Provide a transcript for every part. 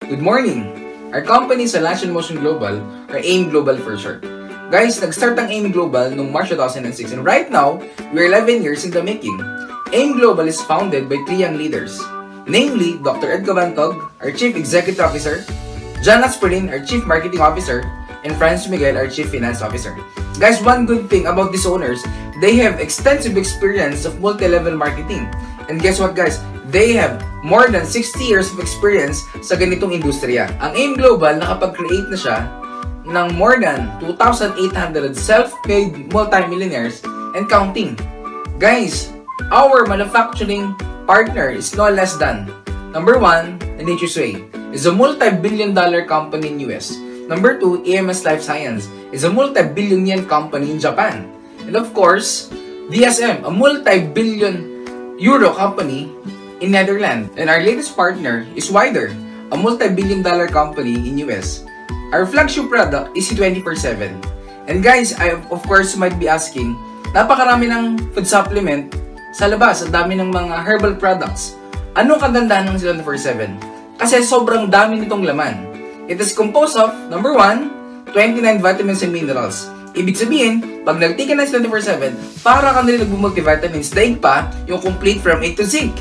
Good morning! Our company sa Lash & Motion Global, or AIM Global for short. Guys, nag-start ang AIM Global noong March 2006 and right now, we're 11 years in the making. AIM Global is founded by 3 young leaders, namely Dr. Ed Gabantog, our Chief Executive Officer, John Asperin, our Chief Marketing Officer, and Franz Miguel, our Chief Finance Officer. Guys, one good thing about these owners, they have extensive experience of multi-level marketing. And guess what guys? They have more than 60 years of experience sa ganitong industriya. Ang AIM Global nakapag-create na siya ng more than 2,800 self-made multimillionaires and counting. Guys, our manufacturing partner is no less than number 1, Nature's Way, is a multi-billion-dollar company in US. Number 2, EMS Life Science is a multi-billion yen company in Japan. And of course, DSM, a multi-billion euro company in Netherlands. And our latest partner is Wider, a multi-billion-dollar company in US. Our flagship product is C24/7. And guys, I of course might be asking, napakarami ng food supplement sa labas, ang dami ng mga herbal products. Anong kagandahan ng C24/7? Kasi sobrang dami nitong laman. It is composed of, number 1, 29 vitamins and minerals. Ibig sabihin, pag nag-take ka ng 24/7, para ka na rin nag-multivitamins, daig pa yung complete from A to Z.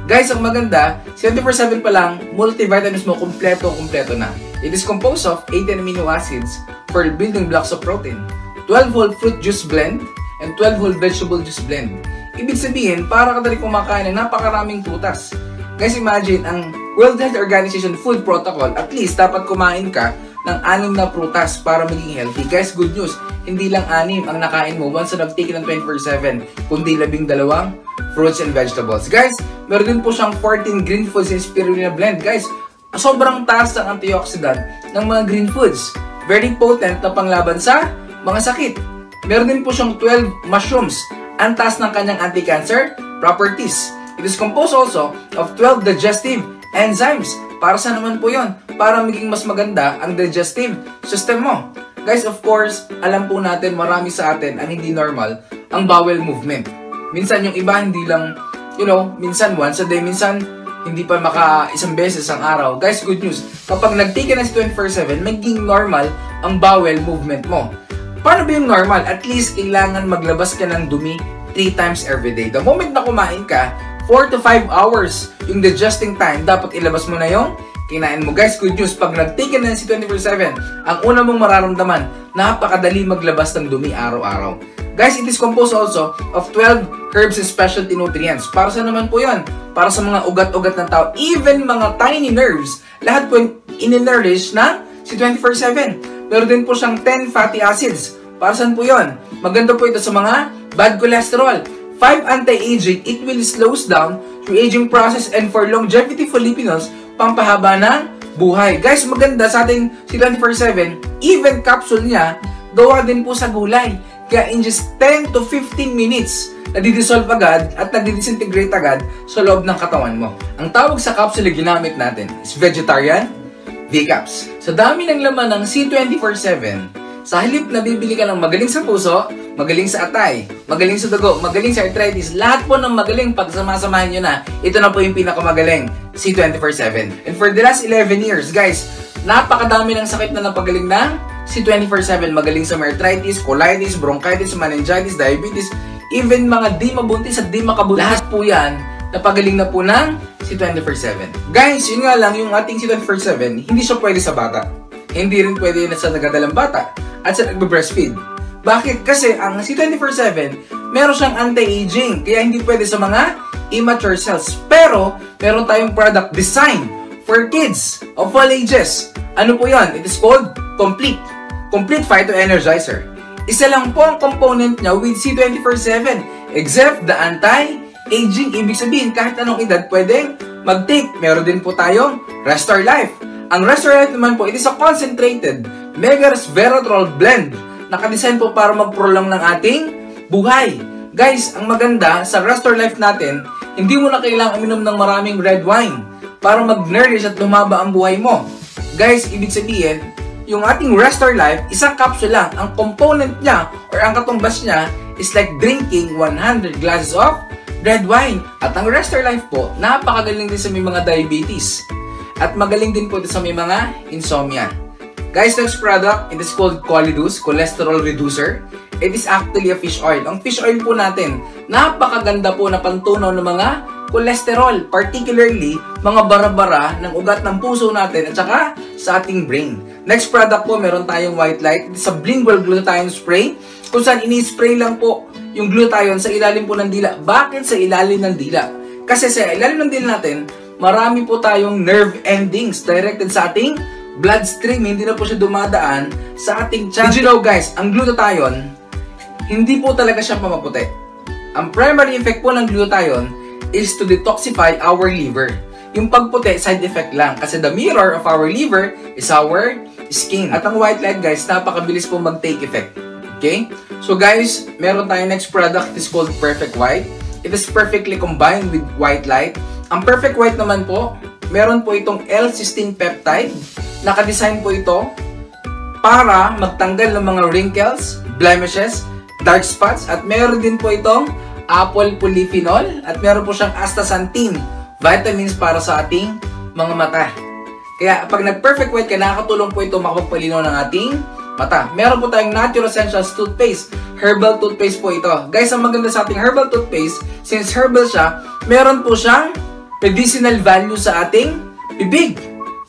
Guys, ang maganda, 24/7 pa lang, multivitamins mo kompleto na. It is composed of 18 amino acids for building blocks of protein, 12 whole fruit juice blend, and 12 whole vegetable juice blend. Ibig sabihin, para ka na rin kumakain ng napakaraming prutas. Guys, imagine, ang World Health Organization Food Protocol, at least dapat kumain ka ng 6 na prutas para maging healthy. Guys, good news, hindi lang 6 ang nakain mo once na nag-take ng 24/7, kundi 12 fruits and vegetables. Guys, meron din po siyang 14 green foods and spirulina blend. Guys, sobrang taas ng antioxidant ng mga green foods. Very potent na panglaban sa mga sakit. Meron din po siyang 12 mushrooms. Ang taas ng kanyang anti-cancer properties. It is composed also of 12 digestive enzymes. Para sa naman po yon? Para maging mas maganda ang digestive system mo. Guys, of course, alam po natin, marami sa atin ang hindi normal ang bowel movement. Minsan yung iba hindi lang, minsan once a day, minsan hindi pa isang beses ang araw. Guys, good news, kapag nag-take ka na sa 24/7, maging normal ang bowel movement mo. Paano ba yung normal? At least, kailangan maglabas ka ng dumi 3 times every day. The moment na kumain ka, 4 to 5 hours yung digesting time, dapat ilabas mo na yung kinain mo. Guys, good news, pag nag-take ka na si 24/7, ang una mong mararamdaman, napakadali maglabas ng dumi araw-araw. Guys, it is composed also of 12 herbs and specialty nutrients. Para sa naman po yun? Para sa mga ugat-ugat ng tao, even mga tiny nerves, lahat po in-nourish na si 24/7. Meron din po siyang 10 fatty acids. Para saan po yun? Maganda po ito sa mga bad cholesterol. 5 anti-aging, it will slows down your aging process and for longevity Filipinos, pampahaba ng buhay. Guys, maganda sa ating si 24/7, even capsule niya, gawa din po sa gulay. Kaya in just 10 to 15 minutes, nadi-dissolve agad at nadi-disintegrate agad sa loob ng katawan mo. Ang tawag sa capsule na ginamit natin is vegetarian V-Caps. Sa dami ng laman ng C24/7, sa halip na bibili ka ng magaling sa puso, magaling sa atay, magaling sa dugo, magaling sa arthritis, lahat po ng magaling pag sama-samahin nyo na, ito na po yung pinakamagaling, C24/7. And for the last 11 years, guys, napakadami ng sakit na napagaling ng C24/7. Magaling sa arthritis, colitis, bronchitis, meningitis, diabetes, even mga di mabuntis at di makabuntis. Lahat po yan, napagaling na po ng C24/7. Guys, yun nga lang, yung ating C24/7, hindi siya pwede sa bata. Hindi rin pwede na sa nagdadalang bata at sa nagbe-breastfeed. Bakit? Kasi ang C24/7, meron siyang anti-aging, kaya hindi pwede sa mga immature cells. Pero, meron tayong product design for kids of all ages. Ano po yan? It is called Complete Phyto Energizer. Isa lang po ang component niya with C24/7, except the anti-aging. Ibig sabihin, kahit anong edad pwedeng mag-take. Meron din po tayong Restore Life. Ang Restore Life naman po, it is a concentrated mega resveratrol blend. Nakadesign po para mag-prolong ng ating buhay. Guys, ang maganda sa Restore Life natin, hindi mo na kailangang uminom ng maraming red wine para mag-nourish at lumaba ang buhay mo. Guys, ibig sabihin, yung ating Restore Life, isang capsule lang. Ang component niya or ang katumbas niya is like drinking 100 glasses of red wine. At ang Restore Life po, napakagaling din sa may mga diabetes. At magaling din po ito sa may mga insomnia. Guys, next product, it is called Cholidus, cholesterol reducer. It is actually a fish oil. Ang fish oil po natin, napakaganda po na pantunaw ng mga cholesterol, particularly mga bara-bara ng ugat ng puso natin at saka sa ating brain. Next product po, meron tayong white light. It is a lingual glutathione spray, kung saan ini-spray lang po yung glutathione sa ilalim po ng dila. Bakit sa ilalim ng dila? Kasi sa ilalim ng dila natin, marami po tayong nerve endings directed sa ating bloodstream. Hindi na po siya dumadaan sa ating tiyan. Did you know guys, ang glutathione, hindi po talaga siya pamaputi. Ang primary effect po ng glutathione is to detoxify our liver. Yung pagputi, side effect lang. Kasi the mirror of our liver is our skin. At ang white light guys, napakabilis po mag-take effect. Okay? So guys, meron tayong next product. It is called Perfect White. It is perfectly combined with white light. Ang Perfect White naman po, meron po itong L-cysteine peptide. Nakadesign po ito para magtanggal ng mga wrinkles, blemishes, dark spots, at meron din po itong apple polyphenol at meron po siyang astaxanthin, vitamins para sa ating mga mata. Kaya pag nag-Perfect White ka, nakakatulong po ito makapagpalinaw ng ating mata. Meron po tayong Natural Essentials toothpaste, herbal toothpaste po ito. Guys, ang maganda sa ating herbal toothpaste, since herbal siya, meron po siyang medicinal value sa ating bibig.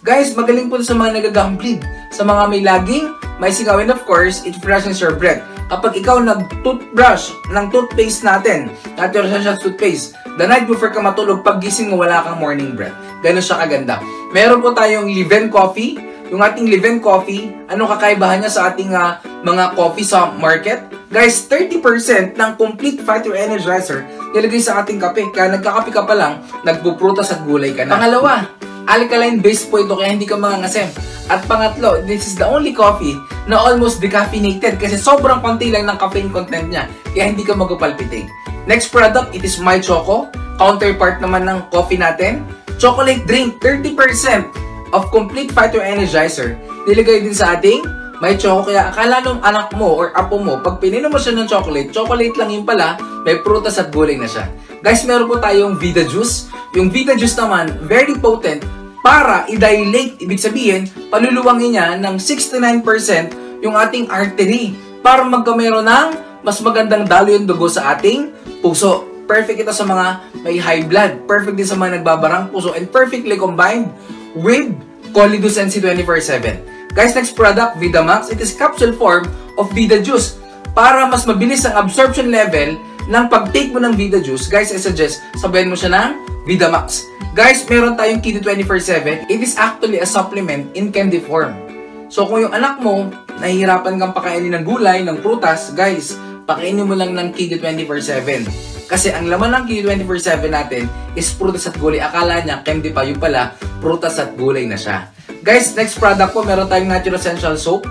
Guys, magaling po sa mga nagagambleed, sa mga may laging may sigaw, and of course, it freshens your breath. Kapag ikaw nag-toothbrush ng toothpaste natin, Natural Essentials toothpaste, the night before ka matulog, pag gising mo, wala kang morning breath. Ganun siya kaganda. Meron po tayong Liven Coffee. Yung ating Liven Coffee, ano kakaibahan niya sa ating mga coffee sa market? Guys, 30% ng complete fighter energizer nilagay sa ating kape. Kaya nagkakape ka pa lang, nagpuprutas at gulay ka na. Pangalawa, alkaline based po ito kaya hindi ka mangangasem. At pangatlo, this is the only coffee na almost decaffeinated kasi sobrang konti lang ng caffeine content niya kaya hindi ka magpalpitate. Next product, it is My Choco. Counterpart naman ng coffee natin. Chocolate drink, 30% of complete fighter energizer nilagay din sa ating My Choco. Kaya akala nung anak mo or apo mo, pag pininom mo siya ng chocolate, chocolate lang yun pala, may prutas at gulay na siya. Guys, meron po tayong Vida Juice. Yung Vida Juice naman, very potent para i-dilate, ibig sabihin, paluluwangin niya ng 69% yung ating artery para magkamero ng mas magandang daloy yung dugo sa ating puso. Perfect ito sa mga may high blood, perfect din sa mga nagbabarang puso, and perfectly combined with Cholidus NC 24/7. Guys, next product, VitaMax. It is capsule form of Vida Juice. Para mas mabilis ang absorption level ng pag-take mo ng Vida Juice, guys, I suggest sabayan mo siya ng VitaMax. Guys, meron tayong Kido 24/7. It is actually a supplement in candy form. So, kung yung anak mo, nahihirapan kang pakainin ng gulay, ng prutas, guys, pakainin mo lang ng Kido 24/7. Kasi ang laman ng Kido 24/7 natin is prutas at gulay. Akala niya, candy pa, yung pala, prutas at gulay na siya. Guys, next product po, meron tayong Natural Essentials Soap,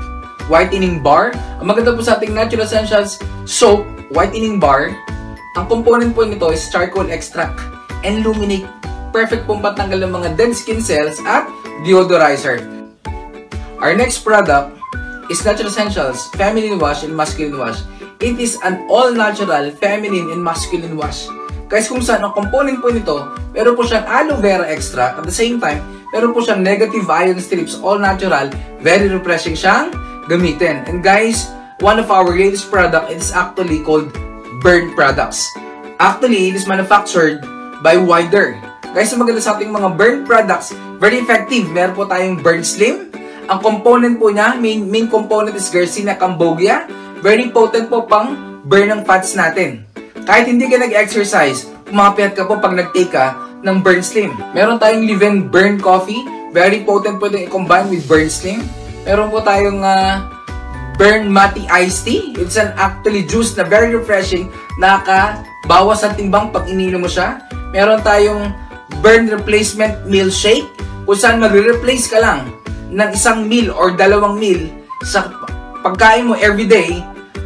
Whitening Bar. Ang maganda po sa ating Natural Essentials Soap, Whitening Bar, ang component po nito is charcoal extract and luminate. Perfect pong patanggal ng mga dead skin cells at deodorizer. Our next product is Natural Essentials Feminine Wash and Masculine Wash. It is an all-natural feminine and masculine wash. Guys, kung saan ang component po nito, meron po siyang aloe vera extract. At the same time, meron po siyang negative ion strips, all natural, very refreshing siyang gamitin. And guys, one of our latest product is actually called Burn Products. Actually, it is manufactured by Wider. Guys, ang maganda sa ating mga burn products, very effective. Meron po tayong Burn Slim. Ang component po niya, main component is Garcinia cambogia. Very potent po pang burn ng fats natin. Kahit hindi ka nag-exercise, pumapayat ka po pag nag-take ka ng Burn Slim. Meron tayong Liven Burn Coffee. Very potent po itong i-combine with Burn Slim. Meron po tayong Burn Mati Iced Tea. It's an actually juice na very refreshing. Nakakabawas ang timbang pag ininom mo siya. Meron tayong Burn Replacement Meal Shake, kung saan magre-replace ka lang ng isang meal or dalawang meal sa pagkain mo everyday,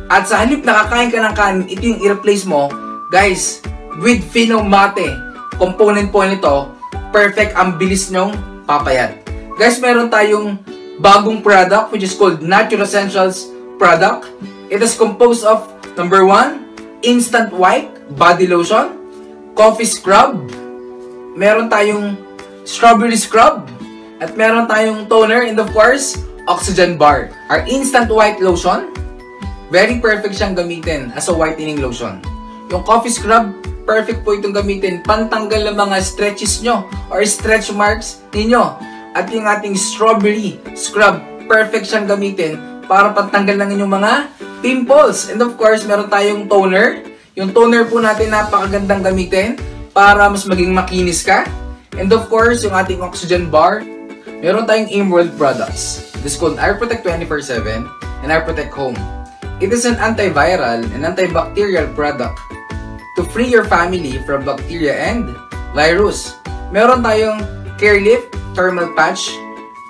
at sa halip na kakain ka ng kanin, ito yung i-replace mo. Guys, with Fino Mate, component po nito, perfect, ang bilis nyong papayat. Guys, meron tayong bagong product which is called Natural Essentials product. It is composed of, number 1, Instant White Body Lotion, Coffee Scrub, meron tayong Strawberry Scrub, At meron tayong toner and of course, Oxygen Bar. Our instant white lotion, very perfect siyang gamitin as a whitening lotion. Yung coffee scrub, perfect po itong gamitin pantanggal ng mga stretches nyo or stretch marks ninyo. At yung ating strawberry scrub, perfect siyang gamitin para pantanggal ng inyong mga pimples. And of course, meron tayong toner. Yung toner po natin napakagandang gamitin para mas maging makinis ka. And of course, yung ating Oxygen Bar, meron tayong Aimworld products. This is called AirProtect 24/7 and AirProtect Home. It is an antiviral and antibacterial product to free your family from bacteria and virus. Meron tayong Care Lift Thermal Patch.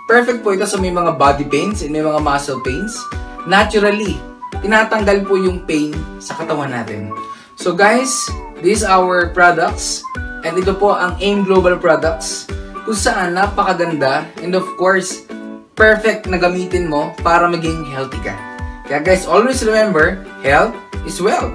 Perfect po ito sa may mga body pains and may mga muscle pains. Naturally, tinatanggal po yung pain sa katawan natin. So guys, these are our products. And ito po ang AIM Global products kung saan napakaganda and of course, perfect na gamitin mo para maging healthy ka. Kaya guys, always remember, health is wealth.